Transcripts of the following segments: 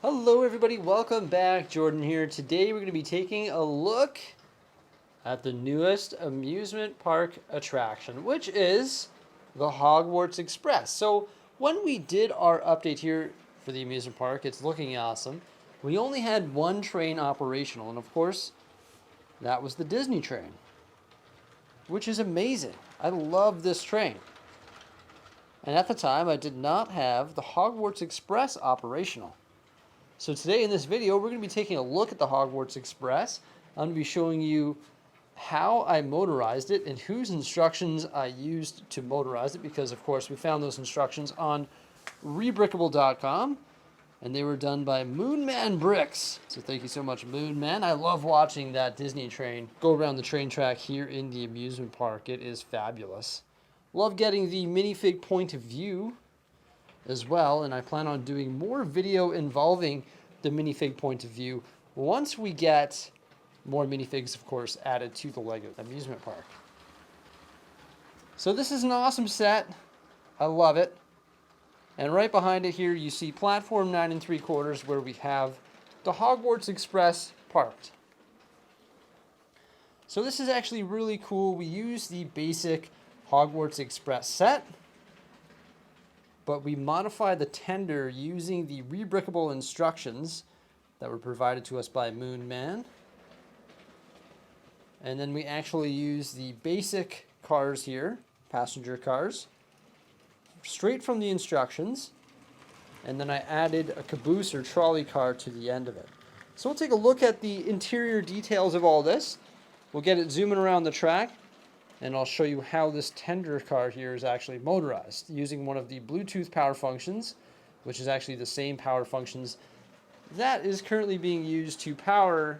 Hello everybody, welcome back. Jordan here. Today we're going to be taking a look at the newest amusement park attraction, which is the Hogwarts Express. So when we did our update here for the amusement park, it's looking awesome. We only had one train operational, and of course, that was the Disney train, which is amazing. I love this train. And at the time, I did not have the Hogwarts Express operational. So today in this video, we're going to be taking a look at the Hogwarts Express. I'm going to be showing you how I motorized it and whose instructions I used to motorize it, because of course we found those instructions on Rebrickable.com and they were done by MoonManBricks. So thank you so much, Moonman. I love watching that Disney train go around the train track here in the amusement park. It is fabulous. Love getting the minifig point of view as well, and I plan on doing more video involving the minifig point of view once we get more minifigs, of course, added to the LEGO amusement park. So this is an awesome set. I love it. And right behind it here, you see platform 9 3/4, where we have the Hogwarts Express parked. So this is actually really cool. We use the basic Hogwarts Express set, but we modify the tender using the Rebrickable instructions that were provided to us by Moonman. And then we actually use the basic cars here, passenger cars, straight from the instructions. And then I added a caboose or trolley car to the end of it. So we'll take a look at the interior details of all this. We'll get it zooming around the track, and I'll show you how this tender car here is actually motorized using one of the Bluetooth power functions, which is actually the same power functions that is currently being used to power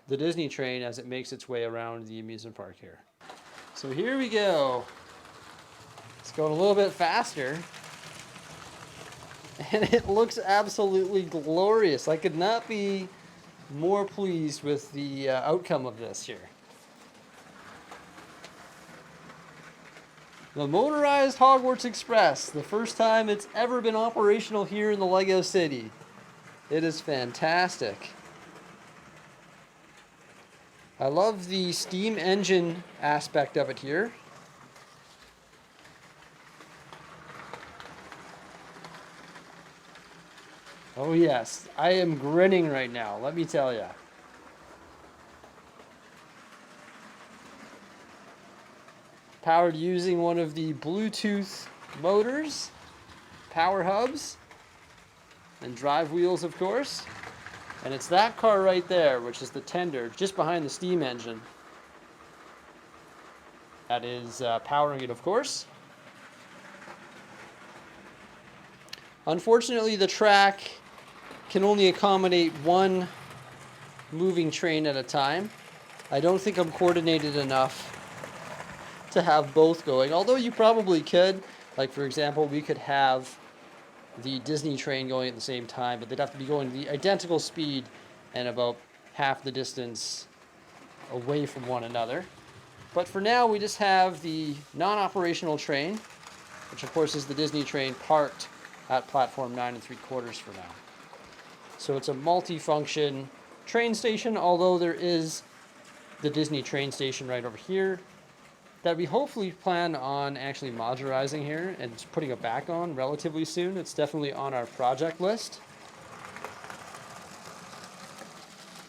the Disney train as it makes its way around the amusement park here. So here we go. It's going a little bit faster, and it looks absolutely glorious. I could not be more pleased with the outcome of this here. The Motorized Hogwarts Express, the first time it's ever been operational here in the LEGO City. It is fantastic. I love the steam engine aspect of it here. Oh yes, I am grinning right now, let me tell you. Powered using one of the Bluetooth motors, power hubs, and drive wheels, of course. And it's that car right there, which is the tender, just behind the steam engine, that is powering it, of course. Unfortunately, the track can only accommodate one moving train at a time. I don't think I'm coordinated enough to have both going, although you probably could. Like, for example, we could have the Disney train going at the same time, but they'd have to be going the identical speed and about half the distance away from one another. But for now, we just have the non-operational train, which of course is the Disney train, parked at platform 9 3/4 for now. So it's a multi-function train station, although there is the Disney train station right over here that we hopefully plan on actually modularizing here and putting it back on relatively soon. It's definitely on our project list.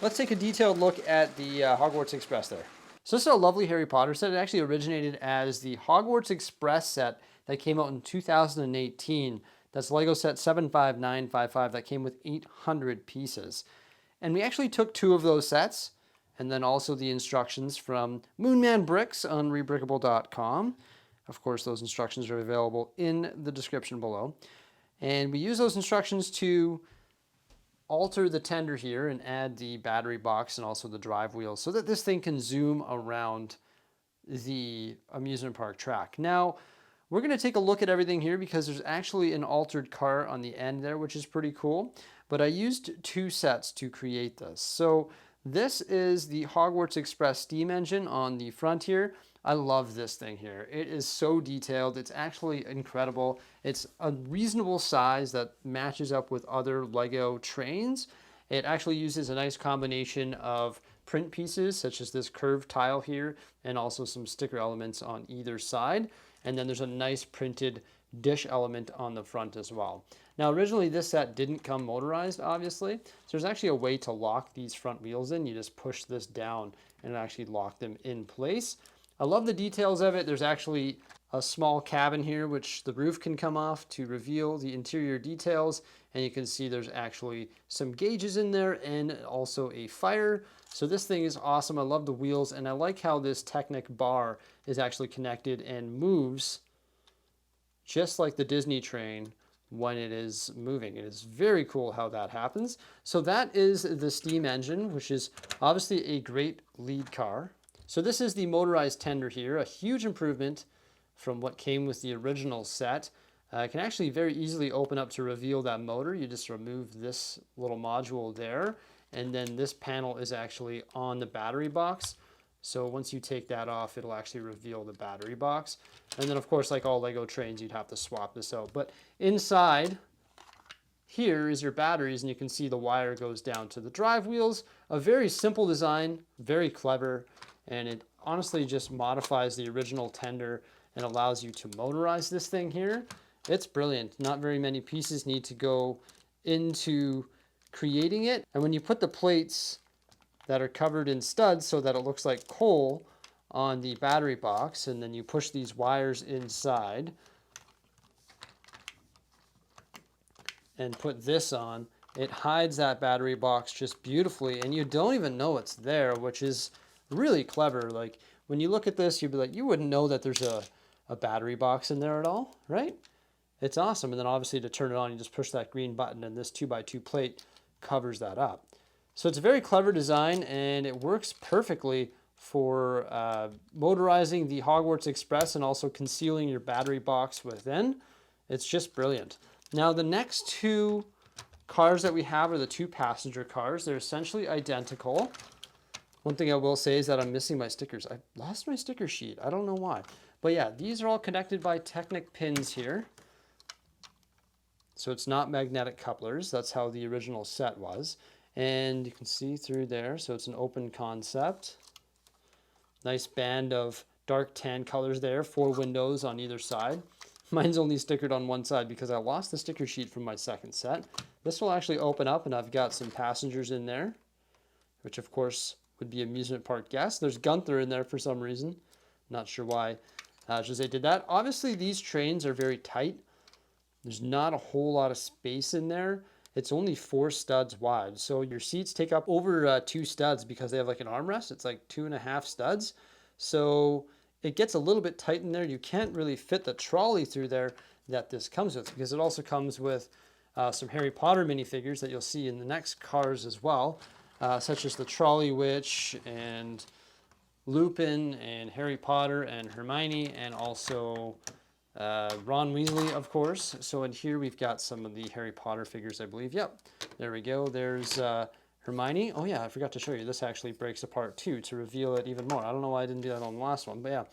Let's take a detailed look at the Hogwarts Express there. So this is a lovely Harry Potter set. It actually originated as the Hogwarts Express set that came out in 2018. That's LEGO set 75955 that came with 800 pieces. And we actually took two of those sets, and then also the instructions from MoonManBricks on Rebrickable.com. Of course, those instructions are available in the description below. And we use those instructions to alter the tender here and add the battery box and also the drive wheels so that this thing can zoom around the amusement park track. Now, we're going to take a look at everything here because there's actually an altered car on the end there, which is pretty cool. But I used two sets to create this. So This is the Hogwarts Express steam engine on the front here. I love this thing here. It is so detailed. It's actually incredible. It's a reasonable size that matches up with other Lego trains. It actually uses a nice combination of print pieces, such as this curved tile here, and also some sticker elements on either side. And then there's a nice printed dish element on the front as well. Now, originally this set didn't come motorized, obviously. So there's actually a way to lock these front wheels in. You just push this down and actually lock them in place. I love the details of it. There's actually a small cabin here, which the roof can come off to reveal the interior details. And you can see there's actually some gauges in there and also a fire. So this thing is awesome. I love the wheels, and I like how this Technic bar is actually connected and moves just like the Disney train when it is moving. It is very cool how that happens. So that is the steam engine, which is obviously a great lead car. So this is the motorized tender here, a huge improvement from what came with the original set. It can actually very easily open up to reveal that motor. You just remove this little module there, and then this panel is actually on the battery box. So once you take that off, it'll actually reveal the battery box. And then of course, like all Lego trains, you'd have to swap this out. But inside here is your batteries, and you can see the wire goes down to the drive wheels. A very simple design, very clever, and it honestly just modifies the original tender and allows you to motorize this thing here. It's brilliant. Not very many pieces need to go into creating it. And when you put the plates that are covered in studs so that it looks like coal on the battery box, and then you push these wires inside and put this on, it hides that battery box just beautifully, and you don't even know it's there, which is really clever. Like when you look at this, you'd be like, you wouldn't know that there's a battery box in there at all, right? It's awesome. And then obviously to turn it on, you just push that green button, and this 2x2 plate covers that up. So it's a very clever design, and it works perfectly for motorizing the Hogwarts Express and also concealing your battery box within. It's just brilliant. Now the next two cars that we have are the two passenger cars. They're essentially identical. One thing I will say is that I'm missing my stickers. I lost my sticker sheet. I don't know why. But yeah, these are all connected by Technic pins here. So it's not magnetic couplers. That's how the original set was. And you can see through there, so it's an open concept. Nice band of dark tan colors there, 4 windows on either side. Mine's only stickered on one side because I lost the sticker sheet from my second set. This will actually open up, and I've got some passengers in there, which of course would be amusement park guests. There's Gunther in there for some reason. Not sure why Jose did that. Obviously, these trains are very tight. There's not a whole lot of space in there. It's only 4 studs wide. So your seats take up over 2 studs because they have like an armrest. It's like 2.5 studs. So it gets a little bit tight in there. You can't really fit the trolley through there that this comes with, because it also comes with some Harry Potter minifigures that you'll see in the next cars as well, such as the Trolley Witch and Lupin and Harry Potter and Hermione, and also Ron Weasley, of course. So in here we've got some of the Harry Potter figures, I believe. Yep, there we go. There's Hermione. Oh yeah, I forgot to show you. This actually breaks apart too to reveal it even more. I don't know why I didn't do that on the last one, but yeah,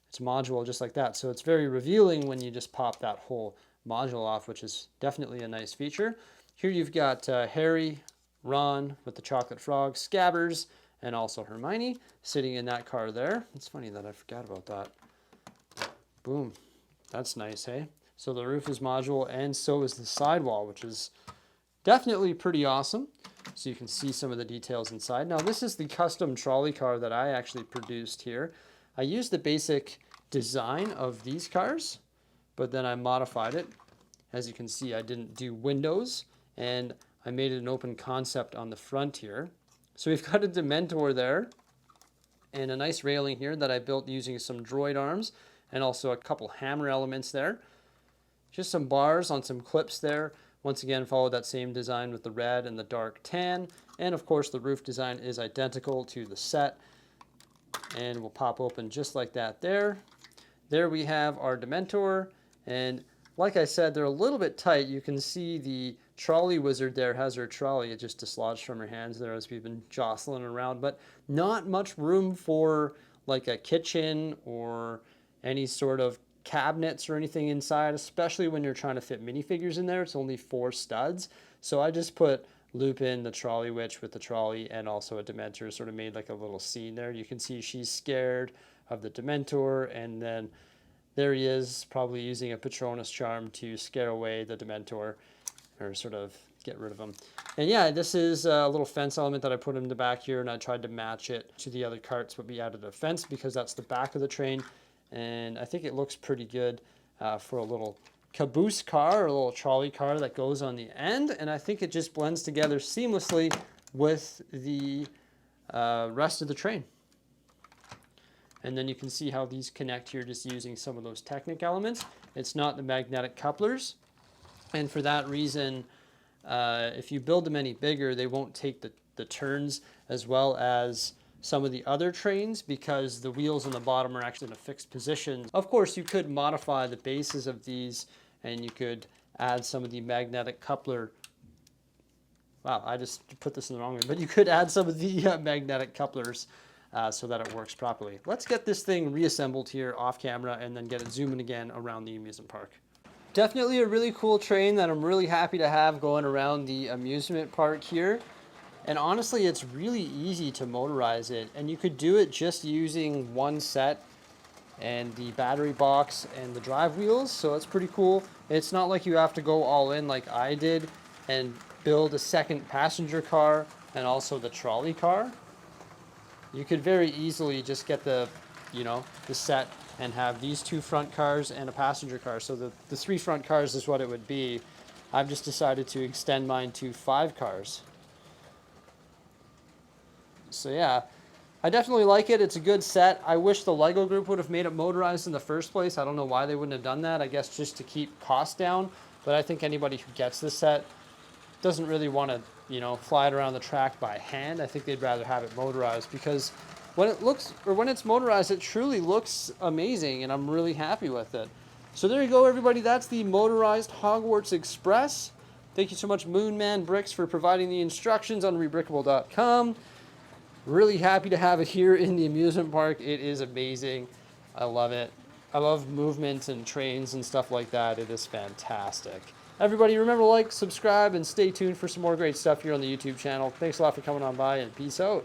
it's modular just like that. So it's very revealing when you just pop that whole module off, which is definitely a nice feature. Here you've got Harry, Ron with the chocolate frog, Scabbers, and also Hermione sitting in that car there. It's funny that I forgot about that. Boom. That's nice, hey? So the roof is modular, and so is the sidewall, which is definitely pretty awesome. So you can see some of the details inside. Now this is the custom trolley car that I actually produced here. I used the basic design of these cars, but then I modified it. As you can see, I didn't do windows, and I made it an open concept on the front here. So we've got a Dementor there, and a nice railing here that I built using some droid arms, and also a couple hammer elements there. Just some bars on some clips there. Once again, followed that same design with the red and the dark tan. And of course, the roof design is identical to the set, and will pop open just like that there. There we have our Dementor, and like I said, they're a little bit tight. You can see the trolley wizard there has her trolley. It just dislodged from her hands there as we've been jostling around, but not much room for like a kitchen or any sort of cabinets or anything inside, especially when you're trying to fit minifigures in there. It's only 4 studs. So I just put Lupin, the trolley witch with the trolley, and also a Dementor, sort of made like a little scene there. You can see she's scared of the Dementor, and then there he is, probably using a Patronus charm to scare away the Dementor, or sort of get rid of him. And yeah, this is a little fence element that I put in the back here, and I tried to match it to the other carts, but we added a fence because that's the back of the train, and I think it looks pretty good for a little caboose car, or a little trolley car that goes on the end, and I think it just blends together seamlessly with the rest of the train. And then you can see how these connect here just using some of those Technic elements. It's not the magnetic couplers, and for that reason, if you build them any bigger, they won't take the turns as well as some of the other trains, because the wheels on the bottom are actually in a fixed position. Of course, you could modify the bases of these, and you could add some of the magnetic coupler. Wow, I just put this in the wrong way, but you could add some of the magnetic couplers so that it works properly. Let's get this thing reassembled here off camera and then get it zooming again around the amusement park. Definitely a really cool train that I'm really happy to have going around the amusement park here. And honestly, it's really easy to motorize it, and you could do it just using one set and the battery box and the drive wheels, so it's pretty cool. It's not like you have to go all in like I did and build a second passenger car and also the trolley car. You could very easily just get the set and have these 2 front cars and a passenger car. So the 3 front cars is what it would be. I've just decided to extend mine to 5 cars. So yeah, I definitely like it. It's a good set. I wish the Lego group would have made it motorized in the first place. I don't know why they wouldn't have done that. I guess just to keep costs down. But I think anybody who gets this set doesn't really want to, fly it around the track by hand. I think they'd rather have it motorized, because when it's motorized, it truly looks amazing, and I'm really happy with it. So there you go, everybody. That's the Motorized Hogwarts Express. Thank you so much, MoonManBricks, for providing the instructions on Rebrickable.com. Really happy to have it here in the amusement park. It is amazing. I love it. I love movement and trains and stuff like that. It is fantastic. Everybody, remember to like, subscribe, and stay tuned for some more great stuff here on the YouTube channel. Thanks a lot for coming on by, and peace out.